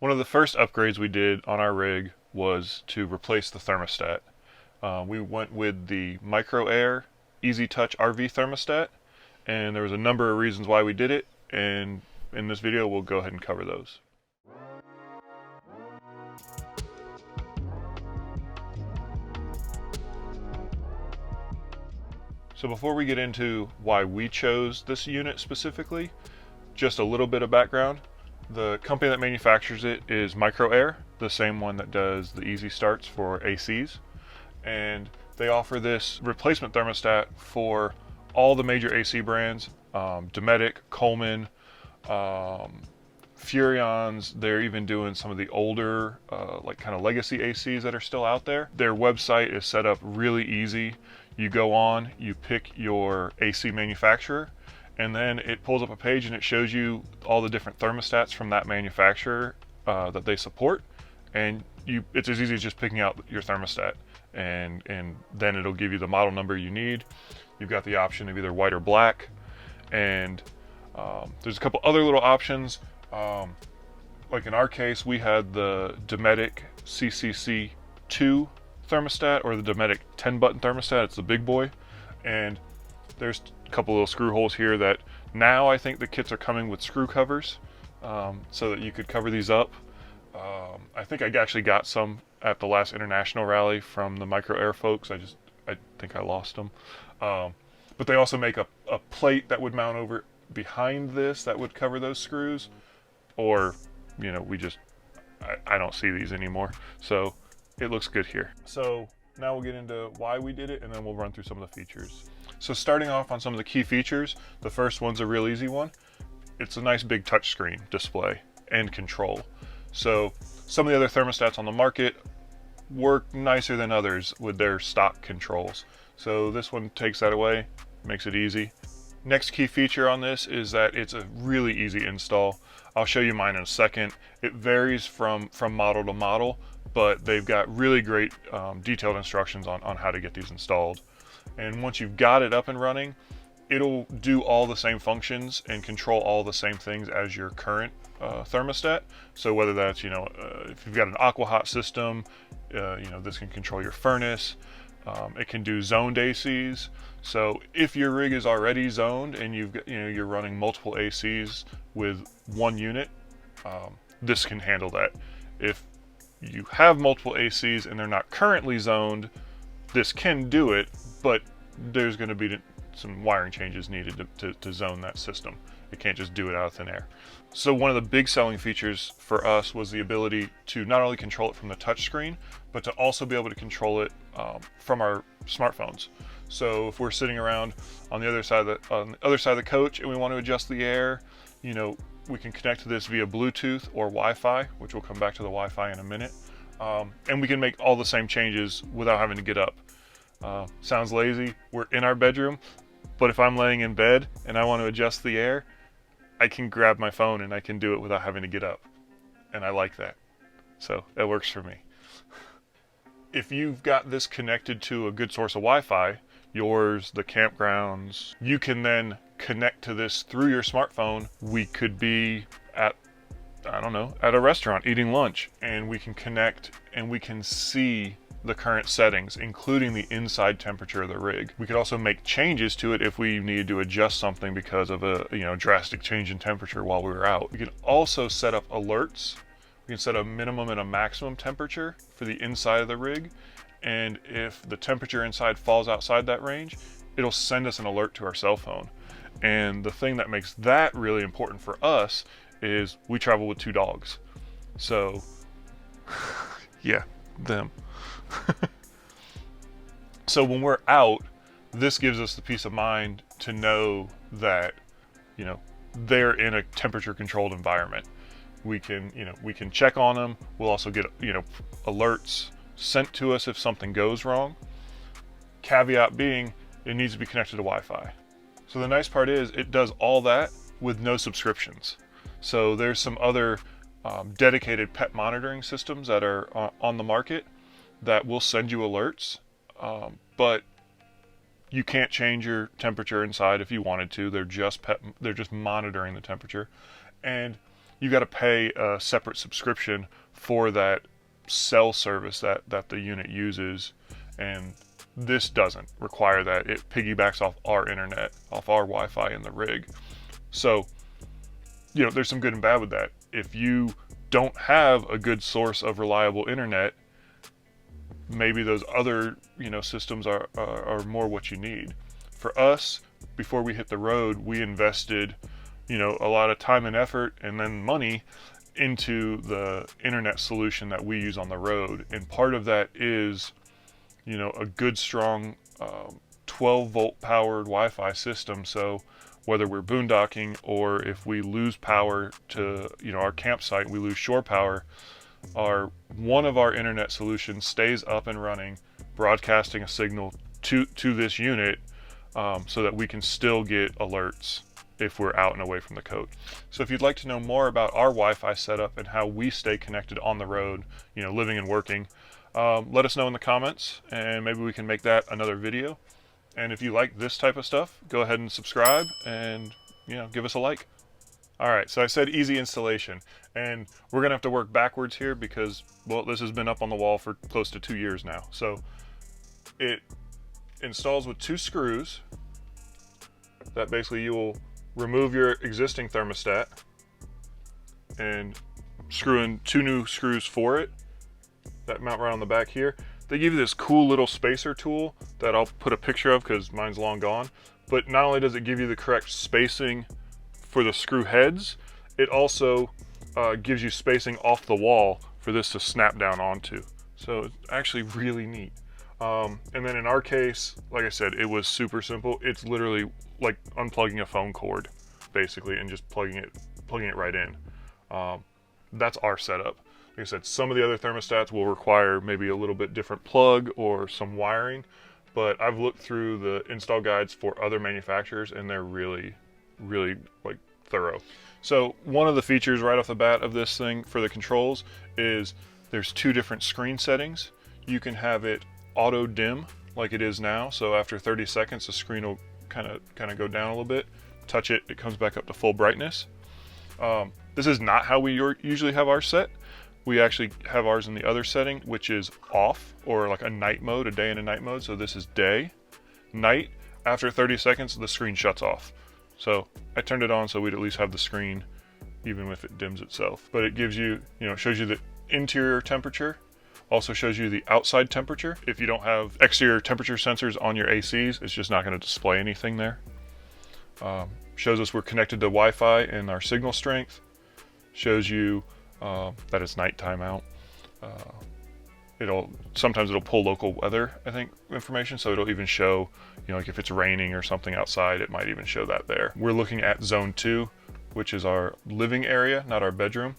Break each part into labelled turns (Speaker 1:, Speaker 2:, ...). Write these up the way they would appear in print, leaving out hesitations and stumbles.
Speaker 1: One of the first upgrades we did on our rig was to replace the thermostat. We went with the Micro Air EasyTouch RV Thermostat, and there was a number of reasons why we did it, and in this video we'll go ahead and cover those. So before we get into why we chose this unit specifically, just a little bit of background. The company that manufactures it is Micro Air, the same one that does the Easy Starts for ACs. And they offer this replacement thermostat for all the major AC brands, Dometic, Coleman, Furrions. They're even doing some of the older, like kind of legacy ACs that are still out there. Their website is set up really easy. You go on, you pick your AC manufacturer, and then it pulls up a page and it shows you all the different thermostats from that manufacturer that they support. And it's as easy as just picking out your thermostat, and then it'll give you the model number you need. You've got the option of either white or black, and there's a couple other little options. Like in our case, we had the Dometic CCC2 thermostat, or the Dometic 10-button thermostat. It's the big boy, and there's a couple little screw holes here that now I think the kits are coming with screw covers, so that you could cover these up. I think I actually got some at the last international rally from the Micro Air folks. I think I lost them. But they also make a plate that would mount over behind this that would cover those screws, or I don't see these anymore, so it looks good here. So now we'll get into why we did it, and then we'll run through some of the features. So starting off on some of the key features, the first one's a real easy one. It's a nice big touchscreen display and control. So some of the other thermostats on the market work nicer than others with their stock controls. So this one takes that away, makes it easy. Next key feature on this is that it's a really easy install. I'll show you mine in a second. It varies from model to model, but they've got really great detailed instructions on how to get these installed. And once you've got it up and running, it'll do all the same functions and control all the same things as your current thermostat. So whether that's, if you've got an aqua hot system, this can control your furnace. It can do zoned ACs. So if your rig is already zoned and you're running multiple ACs with one unit, this can handle that. If you have multiple ACs and they're not currently zoned, this can do it, but there's going to be some wiring changes needed to zone that system. It can't just do it out of thin air. So one of the big selling features for us was the ability to not only control it from the touch screen, but to also be able to control it from our smartphones. So if we're sitting around on the other side of the coach and we want to adjust the air, we can connect to this via Bluetooth or Wi-Fi, which we'll come back to the Wi-Fi in a minute. And we can make all the same changes without having to get up. Sounds lazy. We're in our bedroom, but if I'm laying in bed and I want to adjust the air, I can grab my phone and I can do it without having to get up. And I like that. So that works for me. If you've got this connected to a good source of Wi-Fi, yours, the campgrounds, you can then connect to this through your smartphone. We could be at a restaurant eating lunch, and we can connect and we can see the current settings, including the inside temperature of the rig. We could also make changes to it if we needed to adjust something because of a drastic change in temperature while we were out. We can also set up alerts. We can set a minimum and a maximum temperature for the inside of the rig, and if the temperature inside falls outside that range, it'll send us an alert to our cell phone. And the thing that makes that really important for us is we travel with 2 dogs. So yeah, them. So when we're out, this gives us the peace of mind to know that they're in a temperature controlled environment. We can check on them. We'll also get alerts sent to us if something goes wrong. Caveat being, it needs to be connected to Wi-Fi. So the nice part is it does all that with no subscriptions. So there's some other dedicated pet monitoring systems that are on the market that will send you alerts, but you can't change your temperature inside if you wanted to. They're just monitoring the temperature. And you got to pay a separate subscription for that cell service that the unit uses, and this doesn't require that. It piggybacks off our internet, off our Wi-Fi in the rig. So, you know, there's some good and bad with that. If you don't have a good source of reliable internet, maybe those other, you know, systems are more what you need. For us, before we hit the road, we invested, you know, a lot of time and effort and then money into the internet solution that we use on the road. And part of that is, you know, a good strong 12 volt powered Wi-Fi system. So whether we're boondocking or if we lose power to, you know, our campsite, we lose shore power, one of our internet solutions stays up and running, broadcasting a signal to this unit, so that we can still get alerts if we're out and away from the coach. So if you'd like to know more about our Wi-Fi setup and how we stay connected on the road, you know, living and working, let us know in the comments, and maybe we can make that another video. And if you like this type of stuff, go ahead and subscribe and, you know, give us a like. All right, so I said easy installation, and we're gonna have to work backwards here because, well, this has been up on the wall for close to 2 years now. So it installs with 2 screws that basically you will remove your existing thermostat and screw in 2 new screws for it that mount right on the back here. They give you this cool little spacer tool that I'll put a picture of because mine's long gone. But not only does it give you the correct spacing for the screw heads, it also gives you spacing off the wall for this to snap down onto. So it's actually really neat. And then in our case, like I said, it was super simple. It's literally like unplugging a phone cord, basically, and just plugging it right in. That's our setup. Like I said, some of the other thermostats will require maybe a little bit different plug or some wiring, but I've looked through the install guides for other manufacturers and they're really, really like thorough. So one of the features right off the bat of this thing for the controls is there's 2 different screen settings. You can have it auto dim like it is now. So after 30 seconds, the screen will kind of go down a little bit. Touch it, it comes back up to full brightness. This is not how we usually have ours set. We actually have ours in the other setting, which is off, or like a night mode, a day and a night mode. So this is day. Night, after 30 seconds, the screen shuts off. So I turned it on so we'd at least have the screen, even if it dims itself. But it gives you, you know, shows you the interior temperature, also shows you the outside temperature. If you don't have exterior temperature sensors on your ACs, it's just not going to display anything there. Shows us we're connected to Wi-Fi and our signal strength. Shows you that it's nighttime out. Sometimes it'll pull local weather, I think, information, so it'll even show, you know, like if it's raining or something outside, it might even show that there. We're looking at zone 2, which is our living area, not our bedroom.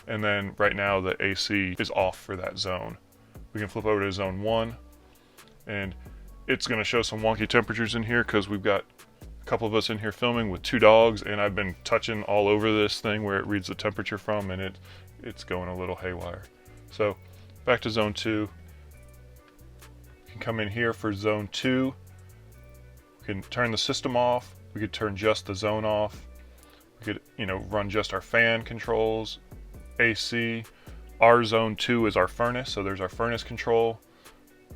Speaker 1: And then right now the AC is off for that zone. We can flip over to zone 1, and it's going to show some wonky temperatures in here because we've got a couple of us in here filming with 2 dogs, and I've been touching all over this thing where it reads the temperature from, and it's going a little haywire. So back to zone 2. You can come in here for zone 2. We can turn the system off. We could turn just the zone off. We could, you know, run just our fan controls, AC. Our zone 2 is our furnace, so there's our furnace control.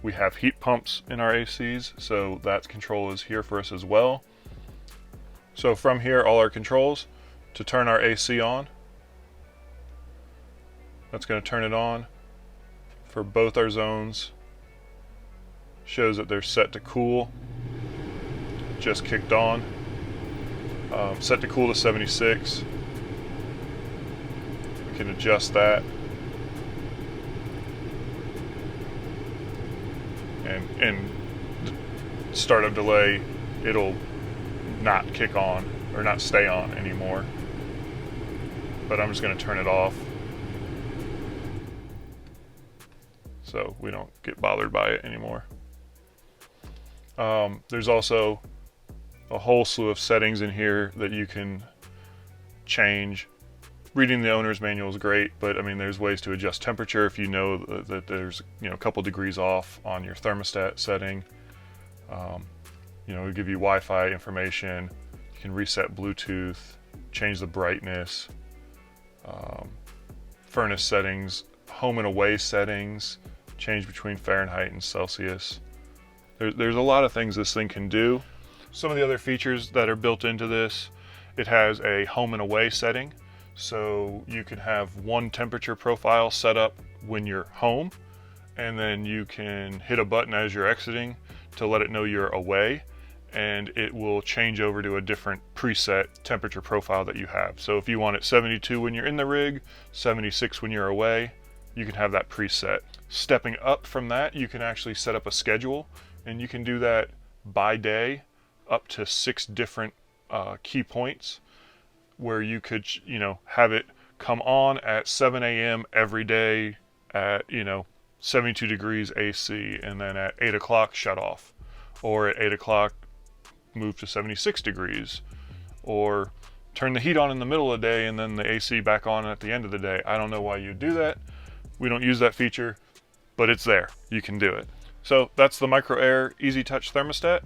Speaker 1: We have heat pumps in our ACs, so that control is here for us as well. So from here, all our controls to turn our AC on. That's going to turn it on for both our zones. Shows that they're set to cool. Just kicked on. Set to cool to 76. We can adjust that. And startup delay, it'll not kick on or not stay on anymore. But I'm just going to turn it off so we don't get bothered by it anymore. There's also a whole slew of settings in here that you can change. Reading the owner's manual is great, but I mean, there's ways to adjust temperature if you know that there's, you know, a couple degrees off on your thermostat setting. You know, it'll give you Wi-Fi information. You can reset Bluetooth, change the brightness. furnace settings, home and away settings, change between Fahrenheit and Celsius. There's a lot of things this thing can do. Some of the other features that are built into this, it has a home and away setting. So you can have one temperature profile set up when you're home, and then you can hit a button as you're exiting to let it know you're away, and it will change over to a different preset temperature profile that you have. So if you want it 72 when you're in the rig, 76 when you're away, you can have that preset. Stepping up from that, you can actually set up a schedule, and you can do that by day up to 6 different key points, where you could, have it come on at 7 a.m. every day at, 72 degrees AC, and then at 8 o'clock shut off, or at 8 o'clock move to 76 degrees, or turn the heat on in the middle of the day and then the AC back on at the end of the day. I don't know why you do that. We don't use that feature, but it's there. You can do it. So that's the Micro Air EasyTouch Thermostat.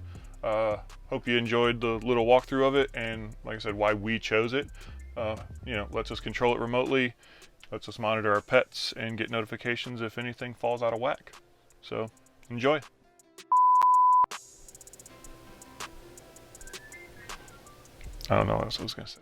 Speaker 1: Hope you enjoyed the little walkthrough of it, and like I said, why we chose it. Lets us control it remotely, lets us monitor our pets, and get notifications if anything falls out of whack. So enjoy. I don't know what else I was gonna say.